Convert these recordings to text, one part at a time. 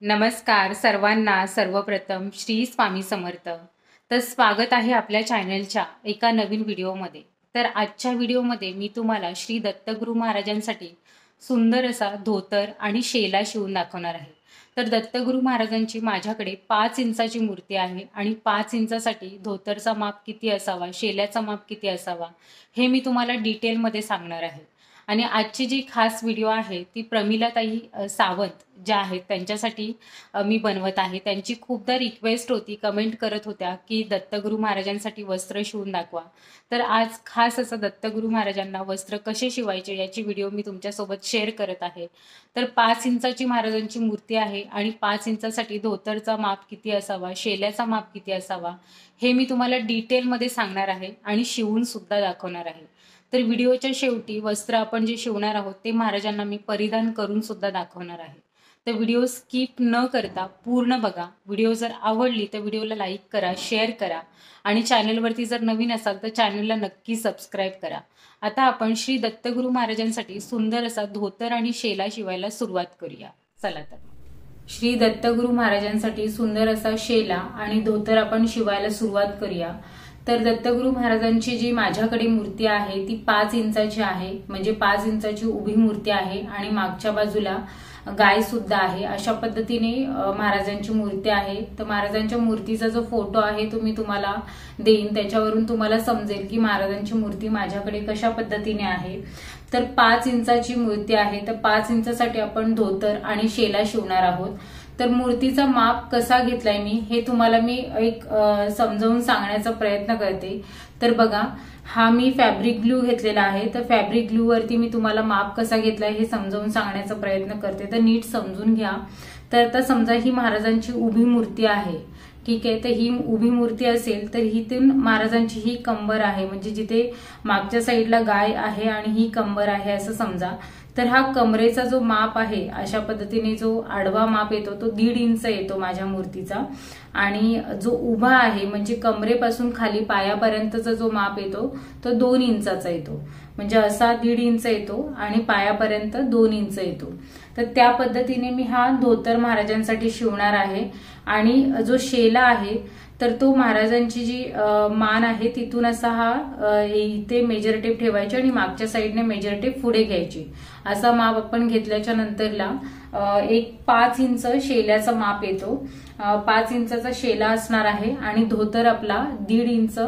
नमस्कार सर्वांना. सर्वप्रथम श्री स्वामी समर्थ. तर स्वागत आहे आपल्या चॅनलच्या एका नवीन व्हिडिओमध्ये. तर आजच्या व्हिडिओमध्ये मी तुम्हाला श्री दत्तगुरू महाराजांसाठी सुंदर असा धोतर आणि शेला शिवून दाखवणार आहे. तर दत्तगुरू महाराजांची माझ्याकडे 5 इंचाची मूर्ती आहे आणि 5 इंचासाठी धोतरचा माप किती असावा, शेल्याचा माप किती असावा हे मी तुम्हाला डिटेलमध्ये सांगणार आहे. आणि आजची जी खास व्हिडिओ आहे ती प्रमिलाताई सावंत ज्या आहेत त्यांच्यासाठी मी बनवत आहे. त्यांची खूपदा रिक्वेस्ट होती, कमेंट करत होत्या की दत्तगुरू महाराजांसाठी वस्त्र शिवून दाखवा. तर आज खास असं दत्तगुरू महाराजांना वस्त्र कसे शिवायचे याची व्हिडिओ मी तुमच्यासोबत शेअर करत आहे. तर 5 इंचाची महाराजांची मूर्ती आहे आणि 5 इंचासाठी धोतरचा माप किती असावा, शेल्याचा माप किती असावा हे मी तुम्हाला डिटेलमध्ये सांगणार आहे आणि शिवून सुद्धा दाखवणार आहे. तर व्हिडिओच्या शेवटी वस्त्र आपण जे शिवणार आहोत ते महाराजांना मी परिधान करून सुद्धा दाखवणार आहे. तर व्हिडिओ स्किप न करता पूर्ण बघा. व्हिडिओ जर आवडली तर व्हिडिओला लाईक करा, शेअर करा आणि चॅनलवरती जर नवीन असाल तर चॅनलला नक्की सबस्क्राईब करा. आता आपण श्री दत्तगुरू महाराजांसाठी सुंदर असा धोतर आणि शेला शिवायला सुरुवात करूया. चला तर श्री दत्तगुरू महाराजांसाठी सुंदर असा शेला आणि धोतर आपण शिवायला सुरुवात करूया. तर दत्तगुरू महाराजांची जी माझ्याकडे मूर्ती आहे ती 5 इंचाची आहे, म्हणजे 5 इंचाची उभी मूर्ती आहे आणि मागच्या बाजूला गाय सुद्धा आहे. अशा पद्धतीने महाराजांची मूर्ती आहे. तर महाराजांच्या मूर्तीचा जो फोटो आहे तो मी तुम्हाला देईन, त्याच्यावरून तुम्हाला समजेल की महाराजांची मूर्ती माझ्याकडे कशा पद्धतीने आहे. तर 5 इंचाची मूर्ती आहे. तर 5 इंचासाठी आपण धोतर आणि शेला शिवणार आहोत. तर मूर्तीचा माप कसा घेतलाय मी हे तुम्हाला मी एक समजावून सांगण्याचा प्रयत्न करते. तर बघा, हा मी फॅब्रिक ग्लू घेतलेला आहे. तर फॅब्रिक ग्लू वरती मी तुम्हाला माप कसा घेतलाय हे समजावून सांगण्याचा प्रयत्न करते. तर नीट समजून घ्या. तर आता समजा ही महाराजांची उभी मूर्ती आहे, ठीक आहे. तर ही उभी मूर्ती असेल तर हिथून महाराजांची ही कंबर आहे, म्हणजे जिथे मागच्या साईडला गाय आहे आणि ही कंबर आहे असं समजा. तर हा कमरेचा जो माप आहे अशा पद्धतीने जो आडवा माप येतो तो 1.5 इंच येतो माझ्या मूर्तीचा. आणि जो उभा आहे म्हणजे कमरेपासून खाली पायापर्यंतचा जो माप येतो तो 2 इंचाचा येतो, म्हणजे असा 1.5 इंच येतो आणि पायापर्यंत 2 इंच येतो. तर त्या पद्धतीने मी हा धोतर महाराजांसाठी शिवणार आहे. आणि जो शेला आहे तर तो महाराजांची जी मान आहे तिथून असा हा इथे मेजर टेप ठेवायची आणि मागच्या साईडने मेजर टेप पुढे घ्यायची. असा माप आपण घेतल्याच्या नंतरला एक 5 इंच शेल्याचा माप येतो. 5 इंचाचा शेला असणार आहे आणि धोतर आपला 1.5 इंच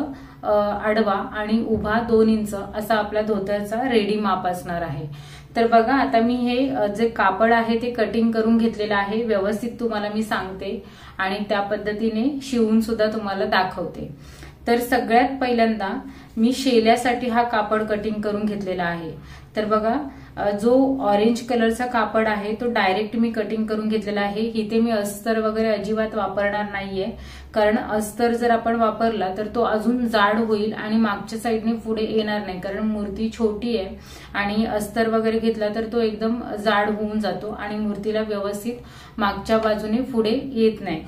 आडवा आणि उभा 2 इंच असा आपला धोतरचा रेडी माप असणार आहे. तर बघा, आता मी हे जे कापड आहे ते कटिंग करून घेतलेलं आहे. व्यवस्थित तुम्हाला मी सांगते आणि त्या पद्धतीने शिवून सुद्धा तुम्हाला दाखवते. तर सगळ्यात पहिल्यांदा मी शेल्यासाठी हा कापड कटिंग करून घेतलेला आहे. तर बघा, जो ऑरेंज कलरचा कापड आहे तो डायरेक्ट मी कटिंग करून घेतलेला आहे. इथे मी अस्तर वगैरे अजिबात वापरणार नाहीये, कारण अस्तर जर आपण वापरला तर तो अजून जाड होईल आणि मागच्या साईडने पुढे येणार नाही, कारण मूर्ती छोटी आहे आणि अस्तर वगैरे घेतला तर तो एकदम जाड होऊन जातो आणि मूर्तीला व्यवस्थित मागच्या बाजूने पुढे येत नाही,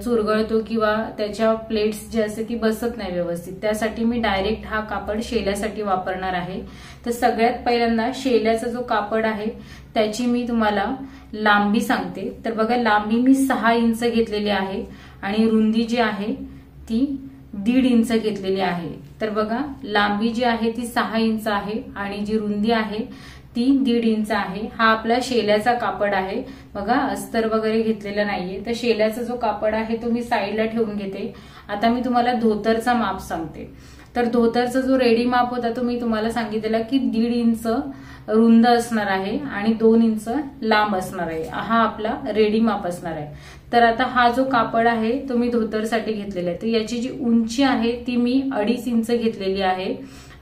चुरगळतो किंवा त्याच्या प्लेट्स जी असते ती बसत नाही व्यवस्थित. त्यासाठी मी डायरेक्ट हा कापड शेल्यासाठी वापरणार आहे. तर सगळ्यात पहिल्यांदा शेल्याचा जो कापड आहे त्याची मी तुम्हाला लांबी सांगते. तर बघा, लांबी मी 6 इंच घेतलेली आहे आणि रुंदी जी आहे ती 1.5 इंच घेतलेली आहे. तर बघा, लांबी जी आहे ती 6 इंच आहे आणि जी रुंदी आहे ती 1.5 इंच आहे. हा आपला शेल्याचा कापड आहे. बघा, अस्तर वगैरे घेतलेला नाहीये. तर शेल्याचा जो कापड आहे तो मी साईडला ठेवून घेते. आता मी तुम्हाला धोतरचा माप सांगते. तर धोतरचा जो रेडी माप होता तो मी तुम्हाला सांगितलेला की 1.5 इंच रुंद असणार आहे आणि 2 इंच लांब असणार आहे. हा आपला रेडी माप असणार आहे. तर आता हा जो कापड आहे तो मी धोतरसाठी घेतलेला आहे. तर याची जी उंची आहे ती मी 2.5 इंच घेतलेली आहे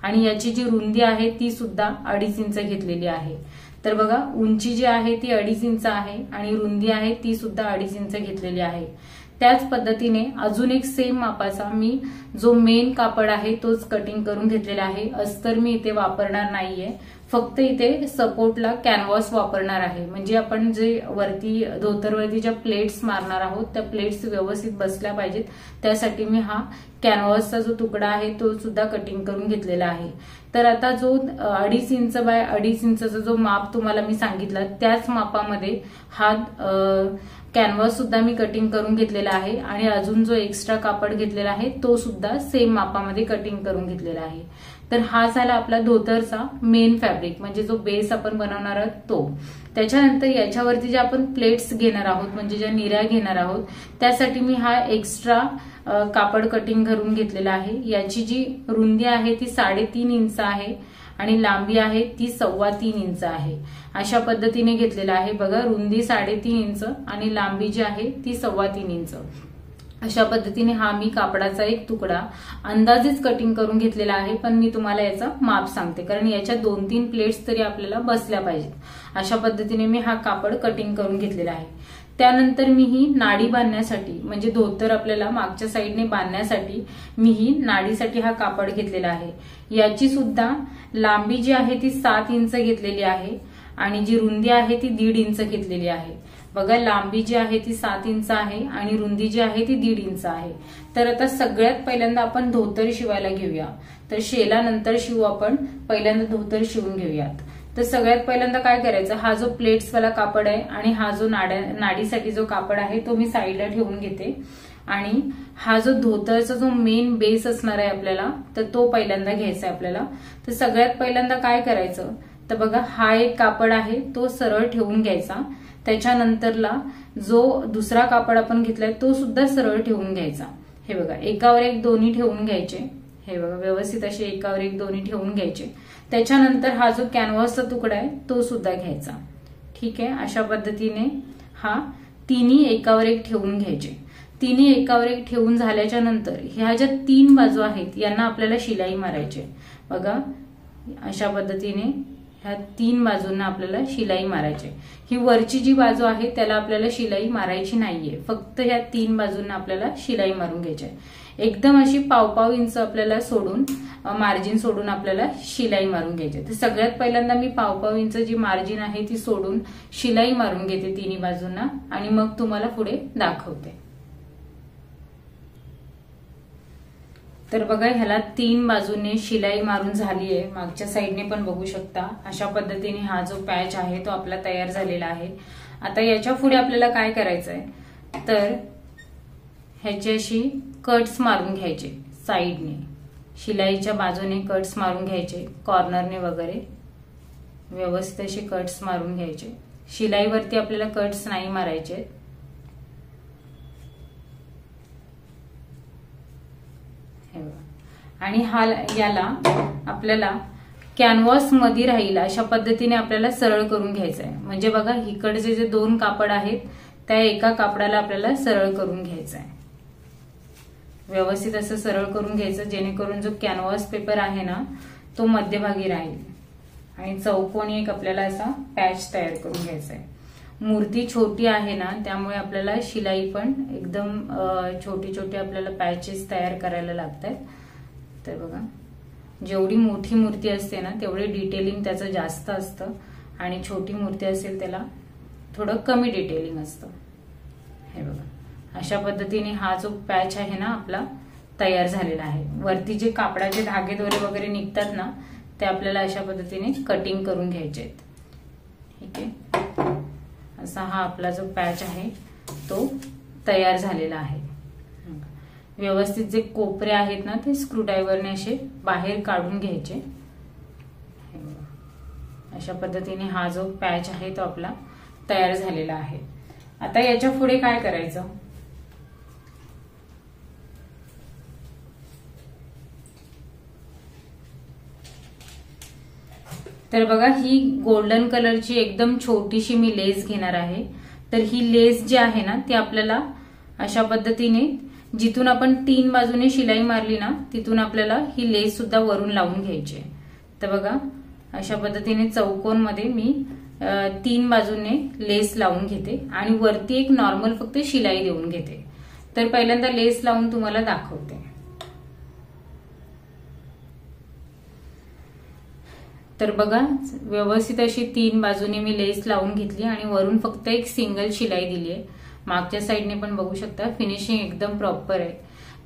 आणि याची जी रुंदी आहे ती सुद्धा 2.5 इंच घेतलेली आहे. तर बघा, उंची जी आहे ती 2.5 इंच आहे आणि रुंदी आहे ती सुद्धा 2.5 इंच घेतलेली आहे. त्याच पद्धतीने अजून एक सेम मापाचा मी जो मेन कापड आहे तोच कटिंग करून घेतलेला आहे. अस्तर मी इथे वापरणार नाहीये, फक्त इथे सपोर्टला कॅनव्हास वापरणार आहे, म्हणजे आपण जे वरती धोतरवरती ज्या प्लेट्स मारणार आहोत त्या प्लेट्स व्यवस्थित बसल्या पाहिजेत, त्यासाठी मी हा कॅनव्हासचा जो तुकडा आहे तो सुद्धा कटिंग करून घेतलेला आहे। तर आता जो 2.5 इंच बाय 2.5 इंचचा जो माप तुम्हाला मी सांगितला त्याच मापामध्ये हा कॅनव्हास सुद्धा मी कटिंग करून घेतलेला आहे आणि अजून जो एक्स्ट्रा कापड घेतलेला आहे तो सुद्धा सेम मापामध्ये कटिंग करून घेतलेला आहे। तर हा झाला आपला धोतरचा मेन फॅब्रिक, म्हणजे जो बेस आपण बनवणार आहोत तो। त्याच्यानंतर याच्यावरती जे आपण प्लेट्स घेणार आहोत म्हणजे ज्या निऱ्या घेणार आहोत त्यासाठी मी हा एक्स्ट्रा कापड कटिंग करून घेतलेला आहे। याची जी रुंदी आहे ती 3.5 इंच आहे आणि लांबी आहे ती 3.25 इंच आहे। अशा पद्धतीने घेतलेला आहे बघा, रुंदी 3.5 इंच आणि लांबी जी आहे ती 3.25 इंच। अशा पद्धतीने हा मी कापडाचा एक तुकडा अंदाजेच कटिंग करून घेतलेला आहे, पण मी तुम्हाला याचा माप सांगते कारण याच्या 2-3 प्लेट्स तरी आपल्याला बसल्या पाहिजेत। अशा पद्धतीने मी हा कापड कटिंग करून घेतलेला आहे। त्यानंतर मी ही नाडी बांधण्यासाठी म्हणजे धोतर आपल्याला मागच्या साईडने बांधण्यासाठी मी ही नाडीसाठी हा कापड घेतलेला आहे। याची सुद्धा लांबी जी आहे ती 7 इंच घेतलेली आहे आणि जी रुंदी आहे ती 1.5 इंच घेतलेली आहे। बघा, लांबी जी आहे ती 7 इंच आहे आणि रुंदी जी आहे ती 1.5 इंच आहे। तर आता सगळ्यात पहिल्यांदा आपण धोतर शिवायला घेऊया। तर शेला नंतर शिवू, आपण पहिल्यांदा धोतर शिवून घेऊयात। तर सगळ्यात पहिल्यांदा काय करायचं, हा जो प्लेट्स वाला कापड आहे आणि हा जो नाडीसाठी जो कापड आहे तो मी साईडला ठेवून घेते आणि हा जो धोतरचा जो मेन बेस असणार आहे आपल्याला तर तो पहिल्यांदा घ्यायचा आहे आपल्याला। तर सगळ्यात पहिल्यांदा काय करायचं तर बघा, हा एक कापड आहे तो सरळ ठेवून घ्यायचा। त्याच्यानंतरला जो दुसरा कापड आपण घेतलाय तो सुद्धा सरळ ठेवून घ्यायचा। हे बघा, एकावर एक दोन्ही ठेवून घ्यायचे। हे बघा, व्यवस्थित असे एकावर एक दोन्ही ठेवून घ्यायचे। त्याच्यानंतर हा जो कॅनव्हासचा तुकडा आहे तो सुद्धा घ्यायचा। ठीक आहे, अशा पद्धतीने हा तिन्ही एकावर एक ठेवून घ्यायचे। तिन्ही एकावर एक ठेवून झाल्याच्या नंतर ह्या ज्या 3 बाजू आहेत यांना आपल्याला शिलाई मारायची। बघा, अशा पद्धतीने ह्या 3 बाजूंना आपल्याला शिलाई मारायची। ही वरची जी बाजू आहे त्याला आपल्याला शिलाई मारायची नाहीये, फक्त ह्या 3 बाजूंना आपल्याला शिलाई मारून घ्यायची आहे। एकदम अशी 1.5 इंच आपल्याला सोडून मार्जिन सोडून आपल्याला शिलाई मारून घ्यायची। तर सगळ्यात पहिल्यांदा मी 1.5 इंच जी मार्जिन आहे ती सोडून शिलाई मारून घेते तिन्ही बाजूंना आणि मग तुम्हाला पुढे दाखवते। तर बघा, ह्याला 3 बाजूने शिलाई मारून झाली आहे। मागच्या साईडने पण बघू शकता। अशा पद्धतीने हा जो पॅच आहे तो आपला तयार झालेला आहे। आता याच्या पुढे आपल्याला काय करायचं आहे तर ह्याची अशी कट्स मारून घ्यायचे साईडने, शिलाईच्या बाजूने कट्स मारून घ्यायचे, कॉर्नरने वगैरे व्यवस्थित असे कट्स मारून घ्यायचे। शिलाईवरती आपल्याला कट्स नाही मारायचे। आणि याला आपल्याला कॅनव्हास मध्ये राहील अशा पद्धतीने आपल्याला सरळ करून घ्यायचं आहे। म्हणजे बघा, इकडचे जे 2 कापड आहेत त्या एका कापडाला आपल्याला सरळ करून घ्यायचं आहे। व्यवस्थित असं सरळ करून घ्यायचं जेणेकरून जो कॅनव्हास पेपर आहे ना तो मध्यभागी राहील आणि चौकोनी एक आपल्याला असा पॅच तयार करून घ्यायचा आहे। मूर्ती छोटी आहे ना त्यामुळे आपल्याला शिलाई पण एकदम छोटी छोटी आपल्याला पॅचेस तयार करायला लागतात। तर बघा, जेवढी मोठी मूर्ती असते ना तेवढे डिटेलिंग त्याचं जास्त असतं आणि छोटी मूर्ती असेल त्याला थोडं कमी डिटेलिंग असतं। हे बघा, अशा पद्धतीने हा जो पॅच आहे ना आपला तयार झालेला आहे। वरती जे कापडाचे धागे दोरे वगैरे निघतात ना ते आपल्याला अशा पद्धतीने कटिंग करून घ्यायचे आहेत। ठीक आहे, असा हा आपला जो पॅच आहे तो तयार झालेला आहे। व्यवस्थित जे कोपरे आहेत ना ते स्क्रूड्रायव्हरने असे बाहेर काढून घ्यायचे। अशा पद्धतीने हा जो पॅच आहे तो आपला तयार झालेला आहे। आता याच्या पुढे काय करायचं तर बघा, ही गोल्डन कलरची एकदम छोटीशी मी लेस घेणार आहे। तर ही लेस जी आहे ना ती आपल्याला अशा पद्धतीने जिथून आपण 3 बाजूने शिलाई मारली ना तिथून आपल्याला ही लेस सुद्धा वरून लावून घ्यायची आहे। तर बघा, अशा पद्धतीने चौकोन मध्ये मी 3 बाजूने लेस लावून घेते आणि वरती एक नॉर्मल फक्त शिलाई देऊन घेते। तर पहिल्यांदा लेस लावून तुम्हाला दाखवते। तर बघा व्यवस्थित अशी 3 बाजूने मी लेस लावून घेतली आणि वरून फक्त एक सिंगल शिलाई दिली आहे। मागच्या साईडने पण बघू शकता फिनिशिंग एकदम प्रॉपर आहे।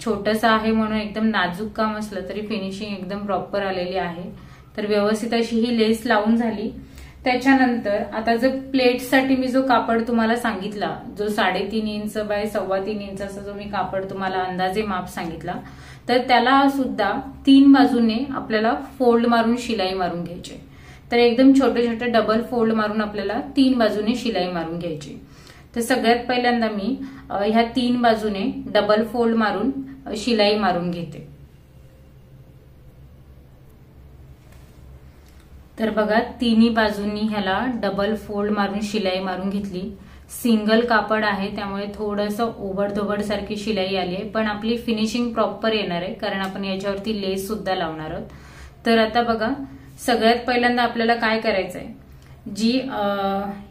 छोटंसं आहे म्हणून एकदम नाजूक काम असलं तरी फिनिशिंग एकदम प्रॉपर आलेली आहे। तर व्यवस्थित अशी ही लेस लावून झाली। त्याच्यानंतर आता जो प्लेटसाठी मी जो कापड तुम्हाला सांगितला, जो 3.5 इंच बाय 3.25 इंच असा जो मी कापड तुम्हाला अंदाजे माप सांगितला, तर त्याला सुद्धा 3 बाजूने आपल्याला फोल्ड मारून शिलाई मारून घ्यायची। तर एकदम छोटे छोटे डबल फोल्ड मारून आपल्याला 3 बाजूने शिलाई मारून घ्यायची। तर सगळ्यात पहिल्यांदा मी ह्या 3 बाजूने डबल फोल्ड मारून शिलाई मारून घेते। तर बघा तिन्ही बाजूंनी ह्याला डबल फोल्ड मारून शिलाई मारून घेतली। सिंगल कापड आहे त्यामुळे थोडंसं ओबडधोबड सारखी शिलाई आली आहे, पण आपली फिनिशिंग प्रॉपर येणार आहे कारण आपण याच्यावरती लेस सुद्धा लावणार आहोत। तर आता बघा सगळ्यात पहिल्यांदा आपल्याला काय करायचंय, जी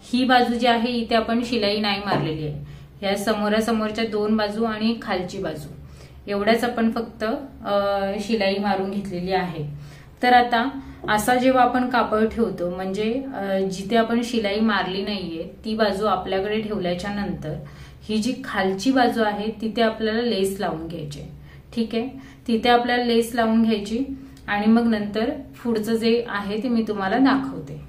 ही बाजू जी आहे इथे आपण शिलाई नाही मारलेली आहे, ह्या समोरासमोरच्या 2 बाजू आणि खालची बाजू एवढ्याच आपण फक्त शिलाई मारून घेतलेली आहे। तर आता असा जेव्हा आपण कापड ठेवतो म्हणजे जिथे आपण शिलाई मारली नाहीये ती बाजू आपल्याकडे ठेवल्याच्या नंतर ही जी खालची बाजू आहे तिथे आपल्याला लेस लावून घ्यायची। ठीक आहे, तिथे आपल्याला लेस लावून घ्यायची आणि मग नंतर पुढचं जे आहे ते मी तुम्हाला दाखवते।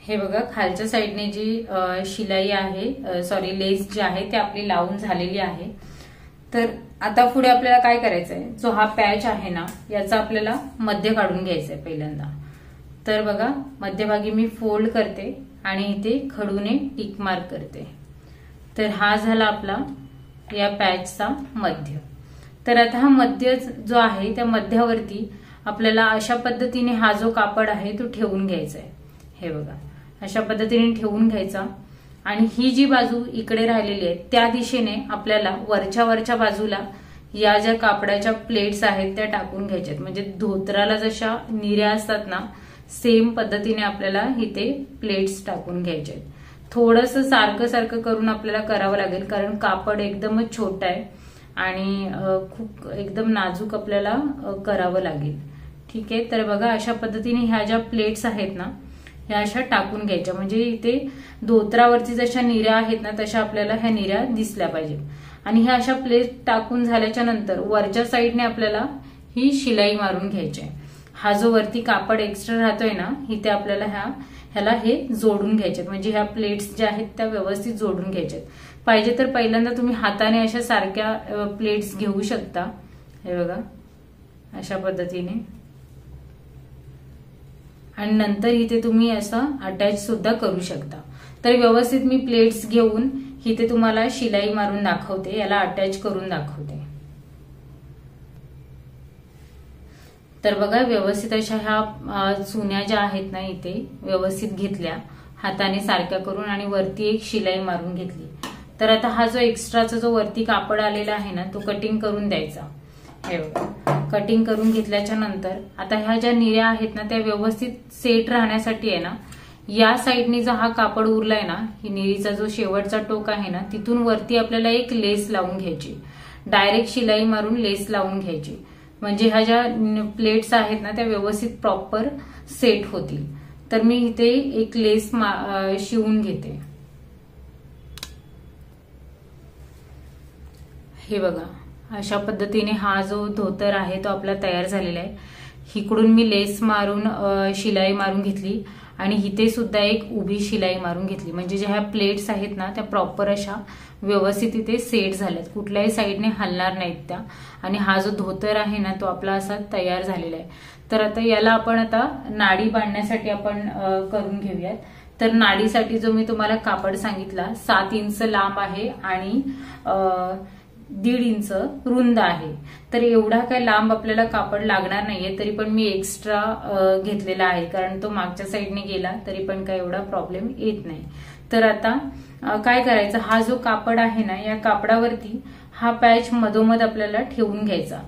हे बघा खालच्या साईडने जी शिलाई आहे सॉरी लेस जी आहे ती आपली लावून झालेली आहे। तर आता पुढे आपल्याला काय करायचंय, जो हा पॅच आहे ना याचा आपल्याला मध्य काढून घ्यायचा आहे पहिल्यांदा। तर बघा मध्यभागी मी फोल्ड करते आणि इथे खडूने टिक मार्क करते। तर हा झाला आपला या पॅचचा मध्य। तर आता हा मध्य जो आहे त्या मध्यावरती आपल्याला अशा पद्धतीने हा जो कापड आहे तो ठेवून घ्यायचा आहे। हे बघा अशा पद्धतीने ठेवून घ्यायचा आणि ही जी बाजू इकडे राहिलेली आहे त्या दिशेने आपल्याला वरच्या बाजूला या ज्या कापडाच्या प्लेट्स आहेत त्या टाकून घ्यायच्यात। म्हणजे धोतराला जशा निऱ्या असतात ना सेम पद्धतीने आपल्याला इथे प्लेट्स टाकून घ्यायचे। थोडंसं सारखं करून आपल्याला करावं लागेल कारण कापड एकदमच छोटं आहे आणि खूप एकदम नाजूक आपल्याला करावं लागेल। ठीक आहे, तर बघा अशा पद्धतीने ह्या ज्या प्लेट्स आहेत ना ह्या अशा टाकून घ्यायच्या म्हणजे इथे धोत्रावरती जशा निऱ्या आहेत ना तशा आपल्याला ह्या निऱ्या दिसल्या पाहिजेत। आणि ह्या अशा प्लेट टाकून झाल्याच्या नंतर वरच्या साईडने आपल्याला ही शिलाई मारून घ्यायची आहे। हा जो वरती कापड एक्स्ट्रा राहतोय ना इथे आपल्याला ह्याला हे जोडून घ्यायचे म्हणजे ह्या प्लेट्स ज्या आहेत त्या व्यवस्थित जोडून घ्यायच्यात। पाहिजे तर पहिल्यांदा तुम्ही हाताने अशा सारख्या प्लेट्स घेऊ शकता। हे बघा अशा पद्धतीने आणि नंतर इथे तुम्ही असं अटॅच सुद्धा करू शकता। तर व्यवस्थित मी प्लेट्स घेऊन इथे तुम्हाला शिलाई मारून दाखवते, याला अटॅच करून दाखवते। तर बघा व्यवस्थित अशा ह्या चुन्या ज्या आहेत ना इथे व्यवस्थित घेतल्या हाताने सारख्या करून आणि वरती एक शिलाई मारून घेतली। तर आता हा जो एक्स्ट्राचा जो वरती कापड आलेला आहे ना तो कटिंग करून द्यायचा। हे बघा कटिंग करून घेतल्याच्या नंतर आता ह्या ज्या निऱ्या आहेत ना त्या व्यवस्थित सेट राहण्यासाठी आहे ना या साईडने जो हा कापड उरलाय ना ही निरीचा जो शेवटचा टोक आहे ना तिथून वरती आपल्याला एक लेस लावून घ्यायची। डायरेक्ट शिलाई मारून लेस लावून घ्यायची म्हणजे ह्या ज्या प्लेट्स आहेत ना त्या व्यवस्थित प्रॉपर सेट होतील। तर मी इथे एक लेस शिवून घेते। हे बघा अशा पद्धतीने हा जो धोतर आहे तो आपला तयार झालेला आहे। इकडून मी लेस मारून शिलाई मारून घेतली आणि इथे सुद्धा एक उभी शिलाई मारून घेतली म्हणजे ज्या ह्या प्लेट्स आहेत ना त्या प्रॉपर अशा व्यवस्थित इथे सेट झाल्यात, कुठल्याही साईडने हलणार नाहीत त्या। आणि हा जो धोतर आहे ना तो आपला असा तयार झालेला आहे। तर आता याला आपण आता नाडी बांधण्यासाठी आपण करून घेऊयात। तर नाडीसाठी जो मी तुम्हाला कापड सांगितला 7 इंच लांब आहे आणि 1.5 इंच रुंद आहे। तर एवढा काय लांब आपल्याला कापड लागणार नाहीये, तरी पण मी एक्स्ट्रा घेतलेला आहे कारण तो मागच्या साईडने गेला तरी पण काय एवढा प्रॉब्लेम येत नाही। तर आता काय करायचं, हा जो कापड आहे ना या कापडावरती हा पॅच मधोमध आपल्याला ठेवून घ्यायचा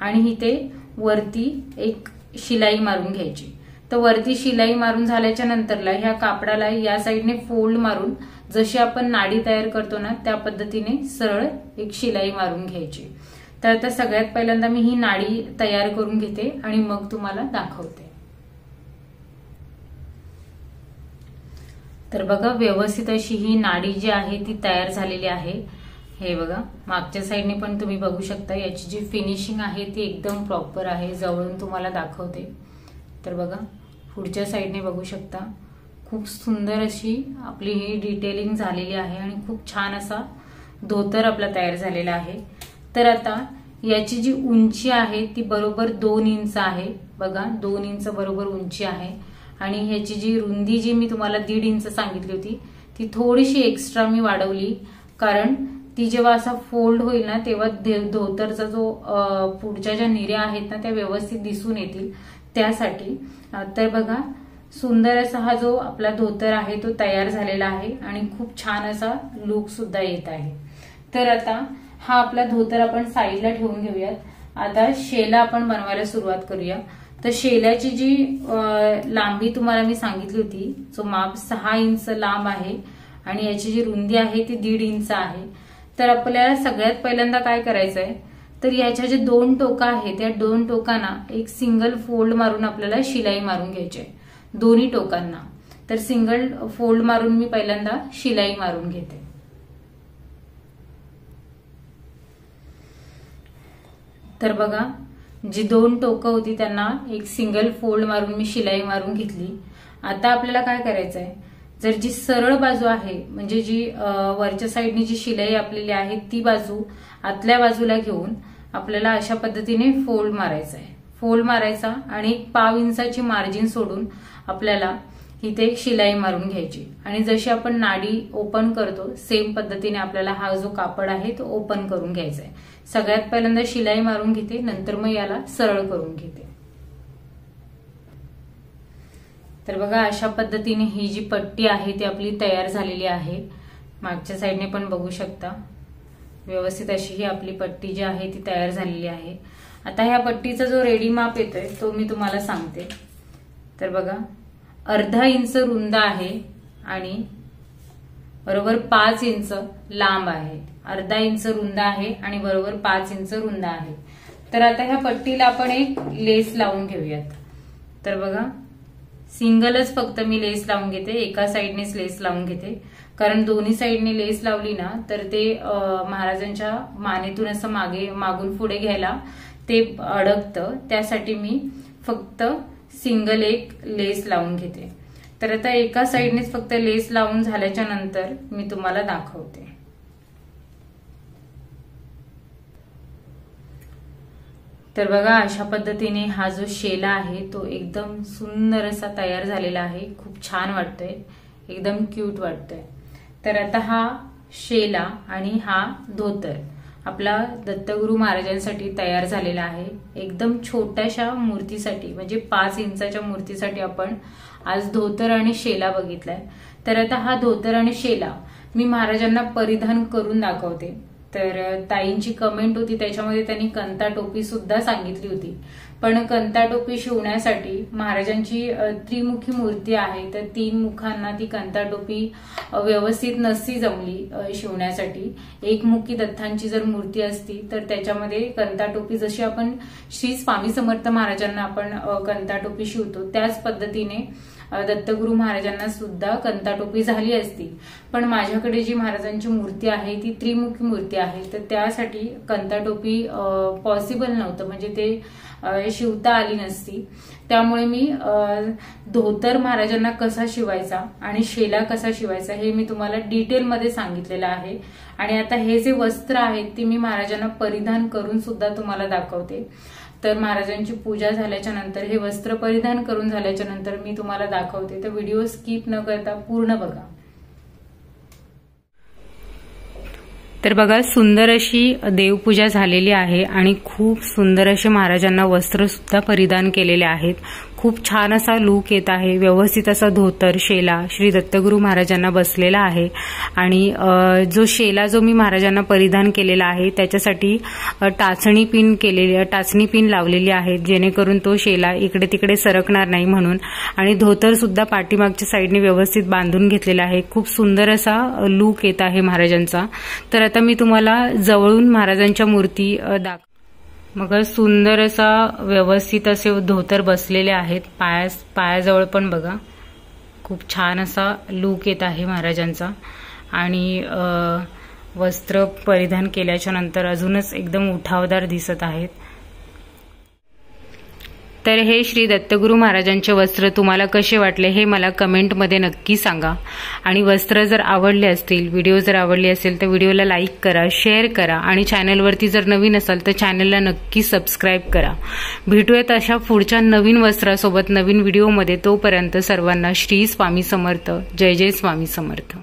आणि इथे वरती एक शिलाई मारून घ्यायची। तर वरती शिलाई मारून झाल्याच्या नंतरला ह्या कापडाला या साईडने फोल्ड मारून जशी आपण नाडी तयार करतो ना त्या पद्धतीने सरळ एक शिलाई मारून घ्यायची। तर आता सगळ्यात पहिल्यांदा मी ही नाडी तयार करून घेते आणि मग तुम्हाला दाखवते। तर बघा व्यवस्थित अशी ही नाडी जी आहे ती तयार झालेली आहे। हे बघा मागच्या साईडने पण तुम्ही बघू शकता, याची जी फिनिशिंग आहे ती एकदम प्रॉपर आहे। जवळून तुम्हाला दाखवते तर बघा पुढच्या साईडने बघू शकता, खूप सुंदर अशी आपली ही डिटेलिंग झालेली आहे आणि खूप छान असा धोतर आपला तयार झालेला आहे। तर आता याची जी उंची आहे ती बरोबर 2 इंच आहे। बघा 2 इंच बरोबर उंची आहे आणि ह्याची जी रुंदी जी मी तुम्हाला 1.5 इंच सांगितली होती ती थोडीशी एक्स्ट्रा मी वाढवली, कारण ती जेव्हा असा फोल्ड होईल ना तेव्हा धोतरचा जो पुढच्या ज्या निऱ्या आहेत ना त्या व्यवस्थित दिसून येतील त्यासाठी। तर बघा सुंदर असा हा जो आपला धोतर आहे तो तयार झालेला आहे आणि खूप छान असा लुक सुद्धा येत आहे। तर आता हा आपला धोतर आपण साईडला ठेवून घेऊयात। आता शेला आपण बनवायला सुरुवात करूया। तर शेल्याची जी लांबी तुम्हाला मी सांगितली होती, जो माप 6 इंच लांब आहे आणि याची जी रुंदी आहे ती 1.5 इंच आहे। तर आपल्याला सगळ्यात पहिल्यांदा काय करायचंय, तर याच्या जे 2 टोका आहेत त्या 2 टोकांना एक सिंगल फोल्ड मारून आपल्याला शिलाई मारून घ्यायची आहे दोन्ही टोकांना। तर सिंगल फोल्ड मारून मी पहिल्यांदा शिलाई मारून घेते। तर बघा जी 2 टोकं होती त्यांना एक सिंगल फोल्ड मारून मी शिलाई मारून घेतली। आता आपल्याला काय करायचंय, जर जी सरळ बाजू आहे म्हणजे जी वरच्या साईडनी जी शिलाई आपलेली आहे ती बाजू आतल्या बाजूला घेऊन आपल्याला अशा पद्धतीने फोल्ड मारायचा आहे। फोल्ड मारायचा आणि 1/2 इंचाची मार्जिन सोडून आपल्याला इथे एक शिलाई मारून घ्यायची आणि जशी आपण नाडी ओपन करतो सेम पद्धतीने आपल्याला हा जो कापड आहे तो ओपन करून घ्यायचा आहे। सगळ्यात पहिल्यांदा शिलाई मारून घेते, नंतर मग याला सरळ करून घेते। तर बघा अशा पद्धतीने ही जी पट्टी आहे ती आपली तयार झालेली आहे। मागच्या साईडने पण बघू शकता व्यवस्थित अशी ही आपली पट्टी जी आहे ती तयार झालेली आहे। आता ह्या पट्टीचा जो रेडी माप येतोय तो मी तुम्हाला सांगते। तर बघा 1/2 इंच रुंद आहे आणि बरोबर 5 इंच लांब आहे। 1/2 इंच रुंद आहे आणि बरोबर 5 इंच रुंद आहे। तर आता ह्या पट्टीला आपण एक लेस लावून घेऊयात। तर बघा सिंगलच फक्त मी लेस लावून घेते, एका साईडनेच लेस लावून घेते, कारण दोन्ही साईडने लेस लावली ना तर ते महाराजांच्या मानेतून असं मागून पुढे घ्यायला ते अडकतं, त्यासाठी मी फक्त सिंगल एक लेस लावून घेते। तर आता एका साईडनेच फक्त लेस लावून झाल्याच्या नंतर मी तुम्हाला दाखवते। तर बघा अशा पद्धतीने हा जो शेला आहे तो एकदम सुंदर असा तयार झालेला आहे। खूप छान वाटतोय, एकदम क्यूट वाटतोय। तर आता हा शेला आणि हा धोतर आपला दत्तगुरू महाराजांसाठी तयार झालेला आहे। एकदम छोट्याशा मूर्तीसाठी म्हणजे 5 इंचाच्या मूर्तीसाठी आपण आज धोतर आणि शेला बघितलाय। तर आता हा धोतर आणि शेला मी महाराजांना परिधान करून दाखवते। तर ताईंची कमेंट होती त्याच्यामध्ये त्यांनी कंता टोपी सुद्धा सांगितली होती, पण कंता टोपी शिवण्यासाठी महाराजांची त्रिमुखी मूर्ती आहे तर 3 मुखांना ती कंता टोपी व्यवस्थित नसती जमली शिवण्यासाठी। एकमुखी दत्तांची जर मूर्ती असती तर त्याच्यामध्ये कंता टोपी जशी आपण श्री स्वामी समर्थ महाराजांना आपण कंता टोपी शिवतो त्याच पद्धतीने दत्तगुरू महाराजांना सुद्धा कंता टोपी झाली असती, पण माझ्याकडे जी महाराजांची मूर्ती आहे ती त्रिमुखी मूर्ती आहे तर त्यासाठी कंता टोपी पॉसिबल नव्हतं, म्हणजे ते शिवता आली नसती। त्यामुळे मी धोतर महाराजांना कसा शिवायचा आणि शेला कसा शिवायचा हे मी तुम्हाला डिटेलमध्ये सांगितलेलं आहे। आणि आता हे जे वस्त्र आहेत ते मी महाराजांना परिधान करून सुद्धा तुम्हाला दाखवते। तर महाराजांची पूजा झाल्याच्या नंतर हे वस्त्र परिधान करून झाल्याच्या नंतर मी तुम्हाला दाखवते, तर व्हिडिओ स्किप न करता पूर्ण बघा। तर बघा सुंदर अशी देवपूजा झालेली आहे आणि खूप सुंदर असे महाराजांना वस्त्र सुद्धा परिधान केलेले आहेत। खूप छान असा लुक येत आहे, व्यवस्थित असा धोतर शेला श्री दत्तगुरू महाराजांना बसलेला आहे। आणि जो शेला जो मी महाराजांना परिधान केलेला आहे त्याच्यासाठी टाचणी पिन लावलेली आहे जेणेकरून तो शेला इकडे तिकडे सरकणार नाही म्हणून। आणि धोतर सुद्धा पाठीमागच्या साईडने व्यवस्थित बांधून घेतलेला आहे। खूप सुंदर असा लुक येत आहे महाराजांचा। तर आता मी तुम्हाला जवळून महाराजांच्या मूर्ती दाखवते। मग सुंदर असा व्यवस्थित असे धोतर बसलेले आहेत. पायाजवळ पण बघा खूप छान असा लुक येत आहे महाराजांचा. आणि वस्त्र परिधान केल्याच्या नंतर अजूनच एकदम उठावदार दिसत आहेत. तर हे श्री दत्तगुरू महाराजांचे वस्त्र तुम्हाला कसे वाटले हे मला कमेंटमध्ये नक्की सांगा. आणि वस्त्र जर आवडले असतील, व्हिडिओ जर आवडली असेल तर व्हिडिओला लाईक करा, शेअर करा आणि चॅनलवरती जर नवीन असाल तर चॅनलला नक्की सबस्क्राईब करा. भेटूयात अशा पुढच्या नवीन वस्त्रासोबत नवीन व्हिडिओमध्ये. तोपर्यंत सर्वांना श्री स्वामी समर्थ. जय जय स्वामी समर्थ.